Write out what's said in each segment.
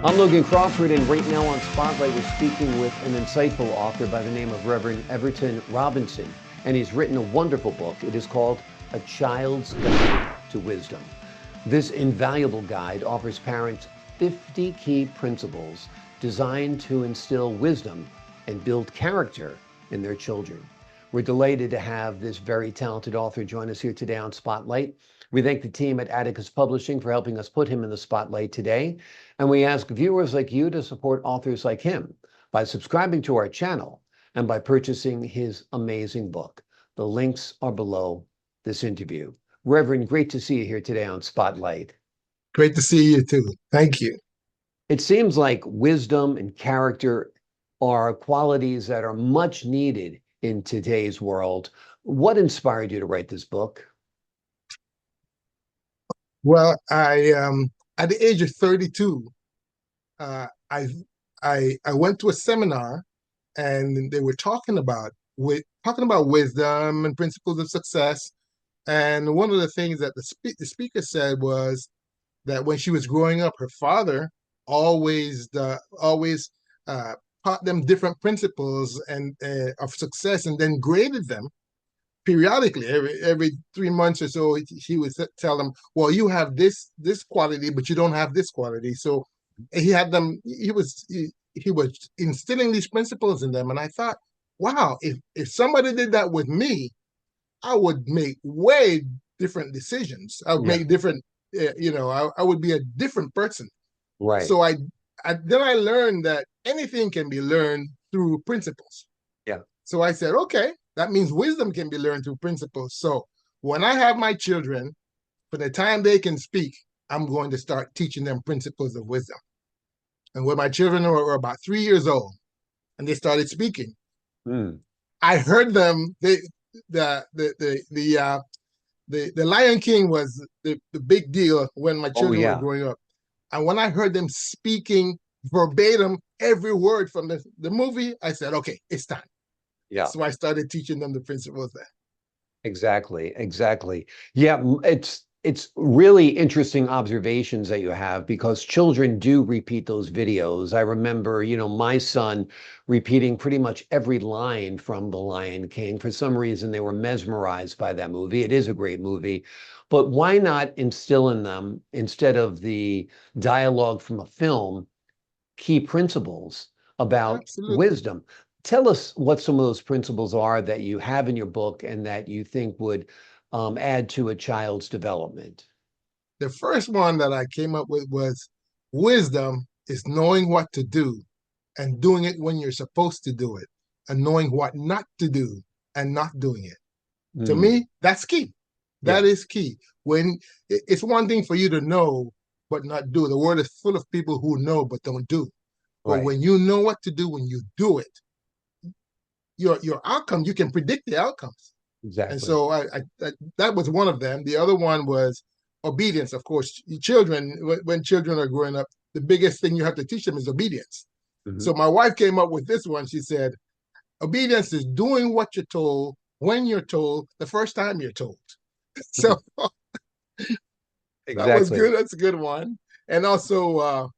I'm Logan Crawford, and right now on Spotlight, we're speaking with an insightful author by the name of Reverend Everton Robinson, and he's written a wonderful book. It is called A Child's Guide to Wisdom. This invaluable guide offers parents 50 key principles designed to instill wisdom and build character in their children. We're delighted to have this very talented author join us here today on Spotlight. We thank the team at Atticus Publishing for helping us put him in the spotlight today. And we ask viewers like you to support authors like him by subscribing to our channel and by purchasing his amazing book. The links are below this interview. Reverend, great to see you here today on Spotlight. Great to see you too. Thank you. It seems like wisdom and character are qualities that are much needed in today's world. What inspired you to write this book? Well, I at the age of 32, uh, I I went to a seminar, and they were talking about wisdom and principles of success. And one of the things that the speaker said was that when she was growing up, her father always uh, taught them different principles and of success, and then graded them periodically. Every 3 months or so, he would tell them, well, you have this quality, but you don't have this quality. So he had them, he was instilling these principles in them. And I thought, wow, if somebody did that with me, I would make way different decisions. I would Yeah, make different, I would be a different person. right. So then I learned that anything can be learned through principles. Yeah. So I said, okay, that means wisdom can be learned through principles. So when I have my children, for the time they can speak, I'm going to start teaching them principles of wisdom. And when my children were about 3 years old and they started speaking, Mm. I heard them. The Lion King was the big deal when my Oh, children were yeah. growing up. And when I heard them speaking verbatim every word from the movie, I said, okay, it's time. Yeah. So I started teaching them the principles there. Exactly, exactly. Yeah, it's really interesting observations that you have because children do repeat those videos. I remember, my son repeating pretty much every line from The Lion King. For some reason, they were mesmerized by that movie. It is a great movie, but why not instill in them, instead of the dialogue from a film, key principles about Absolutely. wisdom? Tell us what some of those principles are that you have in your book and that you think would add to a child's development. The first one that I came up with was wisdom is knowing what to do and doing it when you're supposed to do it, and knowing what not to do and not doing it. To Mm, me, that's key. yeah, That is key. When it's one thing for you to know but not do. The world is full of people who know but don't do. But right. when you know what to do, when you do it, your outcome, you can predict the outcomes. And Exactly. so that was one of them. The other one was obedience. Of course, children, when children are growing up, the biggest thing you have to teach them is obedience. Hmm. So my wife came up with this one. She said, obedience is doing what you're told when you're told the first time you're told. So that was Exactly. good. That's a good one. And also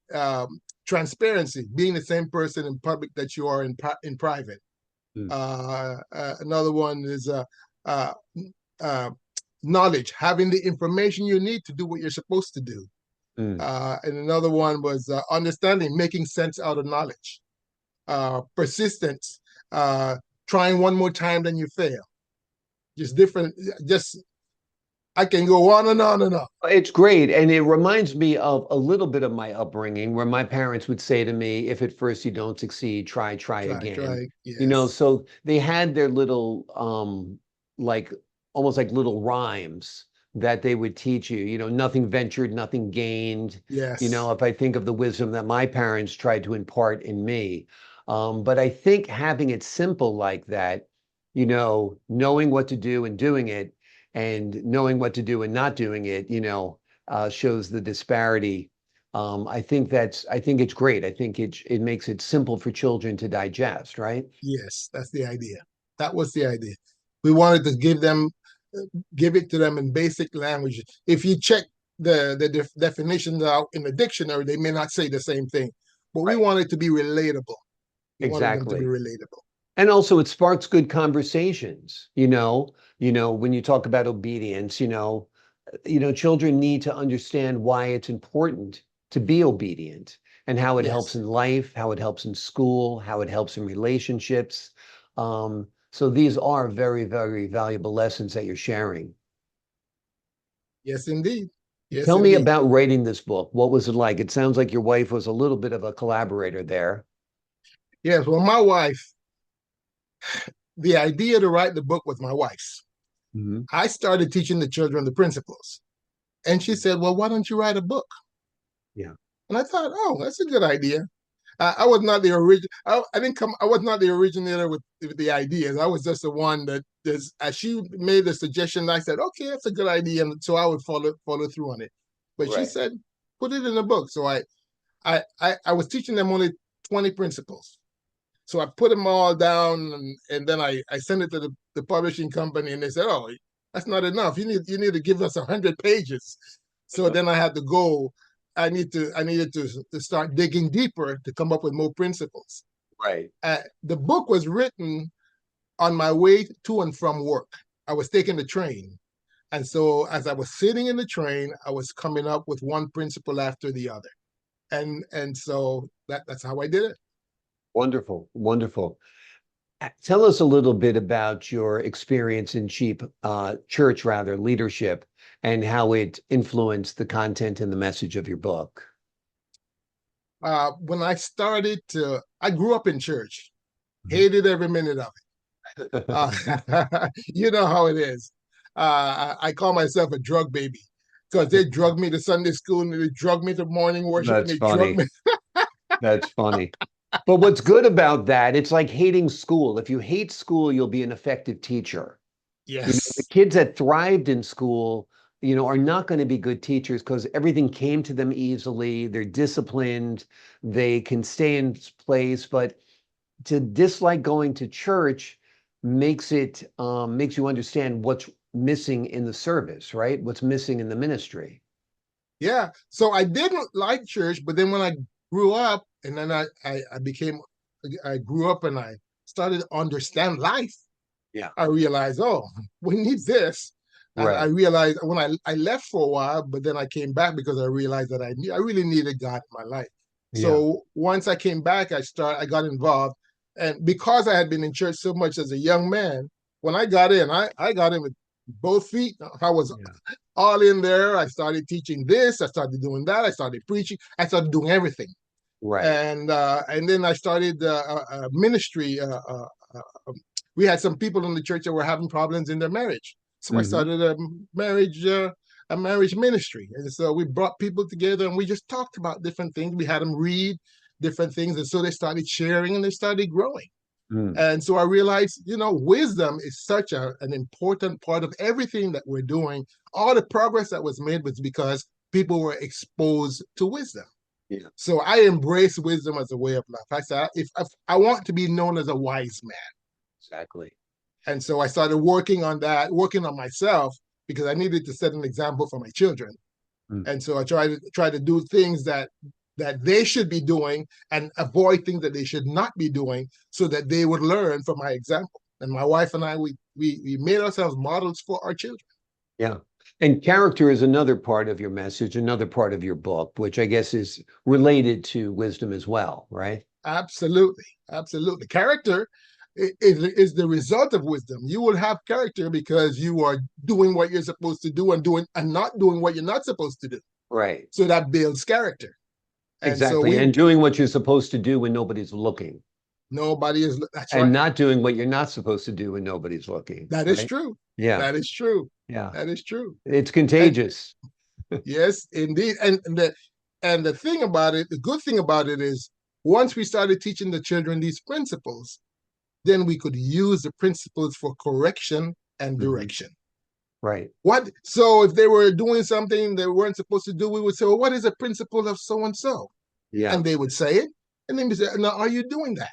transparency, being the same person in public that you are in private. Mm, Another one is uh, uh, knowledge, having the information you need to do what you're supposed to do. mm. And another one was understanding, making sense out of knowledge. Persistence, uh, trying one more time than you fail. Just different, just I can go on and on and on. It's great. And it reminds me of a little bit of my upbringing where my parents would say to me, if at first you don't succeed, try again. Try. Yes. So they had their little like almost like little rhymes that they would teach you, nothing ventured, nothing gained. Yes. If I think of the wisdom that my parents tried to impart in me. But I think having it simple like that, knowing what to do and doing it and knowing what to do and not doing it, shows the disparity. I think it's great. I think it makes it simple for children to digest, right? Yes. That's the idea. That was the idea. We wanted to give it to them in basic language. If you check definitions out in the dictionary, they may not say the same thing. But we Right. want it to be relatable. We wanted them to be Exactly. relatable. And also it sparks good conversations, when you talk about obedience, children need to understand why it's important to be obedient and how it helps Yes. in life, how it helps in school, how it helps in relationships. So these are very, very valuable lessons that you're sharing. Yes, indeed. Yes, Tell me indeed. about writing this book. What was it like? It sounds like your wife was a little bit of a collaborator there. Yes. Well, my wife, the idea to write the book was my wife's. Hmm. I started teaching the children the principles. And she said, well, why don't you write a book? Yeah. And I thought, oh, that's a good idea. I was not the original. I didn't come. I was not the originator with the ideas. I was just the one that does. As she made the suggestion, I said, okay, that's a good idea, and so I would follow through on it. But she Right. said, put it in a book. So I was teaching them only 20 principles. So I put them all down, and then I sent it to the publishing company, and they said, oh, that's not enough. You need to give us 100 pages. So then I had to go. I needed to start digging deeper to come up with more principles. Right. The book was written on my way to and from work. I was taking the train. And so as I was sitting in the train, I was coming up with one principle after the other. And so that's how I did it. Wonderful. Wonderful. Tell us a little bit about your experience in church, rather, leadership, and how it influenced the content and the message of your book. When I grew up in church, hated every minute of it. You know how it is. I call myself a drug baby because they drug me to Sunday school and they drug me to morning worship and That's they drug funny. me. That's funny. But what's good about that, it's like hating school. If you hate school, you'll be an effective teacher. The Yes. kids that thrived in school, are not going to be good teachers because everything came to them easily. They're disciplined. They can stay in place. But to dislike going to church makes you understand what's missing in the service, right? What's missing in the ministry. Yeah. So I didn't like church, but then when I grew up and then I grew up and I started to understand life. Yeah. I realized, oh, we need this. And I Right. realized when I left for a while, but then I came back because I realized that I really needed God in my life. Yeah. So once I came back, I got involved. And because I had been in church so much as a young man, when I got in, I got in with both feet. I was Yeah. all in there. I started teaching this. I started doing that. I started preaching. I started doing everything. Right. And then I started a ministry. We had some people in the church that were having problems in their marriage, so I Hmm. started a marriage ministry, and so we brought people together and we just talked about different things. We had them read different things, and so they started sharing and they started growing. Mm. And so I realized, wisdom is such an important part of everything that we're doing. All the progress that was made was because people were exposed to wisdom. Yeah. So I embrace wisdom as a way of life. I said, if I want to be known as a wise man. Exactly. And so I started working on that, working on myself because I needed to set an example for my children. Mm. And so I try to do things that they should be doing and avoid things that they should not be doing so that they would learn from my example. And my wife and I, we made ourselves models for our children. Yeah. And character is another part of your message, another part of your book, which I guess is related to wisdom as well, right? Absolutely. Absolutely. Character is the result of wisdom. You will have character because you are doing what you're supposed to do and not doing what you're not supposed to do. Right. So that builds character. And so Exactly. And doing what you're supposed to do when nobody's looking, nobody is, that's and right. not doing what you're not supposed to do when nobody's looking, That is right? true. Yeah. That is true. Yeah. That is true. It's And contagious. yes, indeed. And the thing about it, the good thing about it is once we started teaching the children these principles, then we could use the principles for correction and Mhm. direction. Right. What? So if they were doing something they weren't supposed to do, we would say, well, what is the principle of so and so? Yeah. And they would say it. And then we say, now, are you doing that?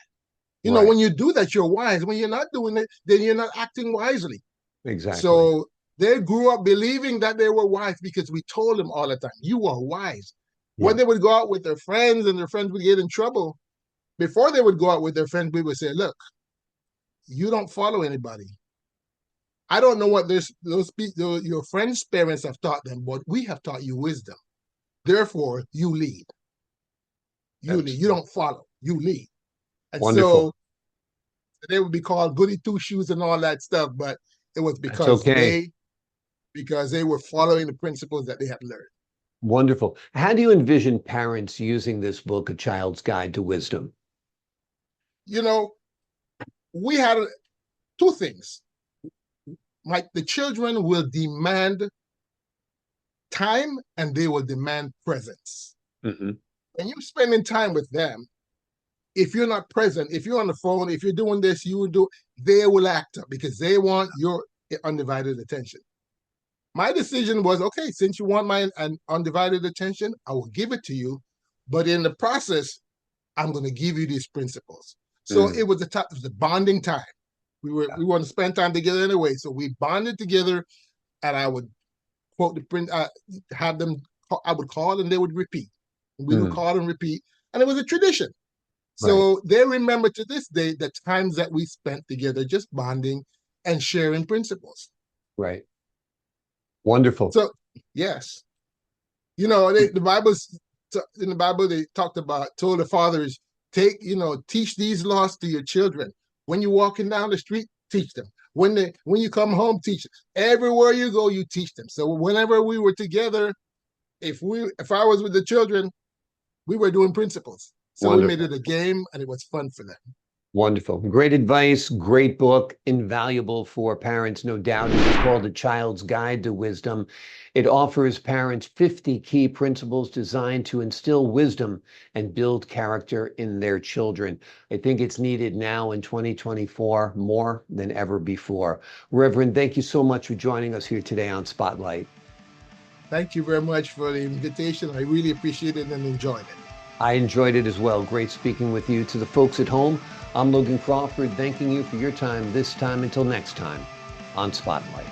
Right. When you do that, you're wise. When you're not doing it, then you're not acting wisely. Exactly. So They grew up believing that they were wise because we told them all the time, you are wise. Yeah. When they would go out with their friends and their friends would get in trouble, before they would go out with their friends, we would say, look, you don't follow anybody. I don't know what your friends' parents have taught them, but we have taught you wisdom. Therefore, you lead. You lead. You don't follow. You lead. And Wonderful. so they would be called goody two shoes and all that stuff, but it was That's okay. because they were following the principles that they had learned. Wonderful. How do you envision parents using this book, A Child's Guide to Wisdom? You know, we had two things. Like the children will demand time and they will demand presence. Mm-hmm. When you're spending time with them, if you're not present, if you're on the phone, if you're doing this, they will act up because they want your undivided attention. My decision was, okay, since you want my undivided attention, I will give it to you. But in the process, I'm going to give you these principles. So it was the bonding time. We want to spend time together anyway. So we bonded together, and I would quote the print, have them, I would call and they would repeat. We would call and repeat. And it was a tradition. So they remember to this day the times that we spent together just bonding and sharing principles. Right. Wonderful. So, yes. You know, in the Bible, they told the fathers, teach these laws to your children. When you're walking down the street, teach them. When you come home, teach them. Everywhere you go, you teach them. So whenever we were together, if I was with the children, we were doing principles. So Wonderful. we made it a game and it was fun for them. Wonderful. Great advice. Great book. Invaluable for parents, no doubt. It is called A Child's Guide to Wisdom. It offers parents 50 key principles designed to instill wisdom and build character in their children. I think it's needed now in 2024 more than ever before. Reverend, thank you so much for joining us here today on Spotlight. Thank you very much for the invitation. I really appreciate it and enjoyed it. I enjoyed it as well. Great speaking with you. To the folks at home, I'm Logan Crawford, thanking you for your time this time. Until next time on Spotlight.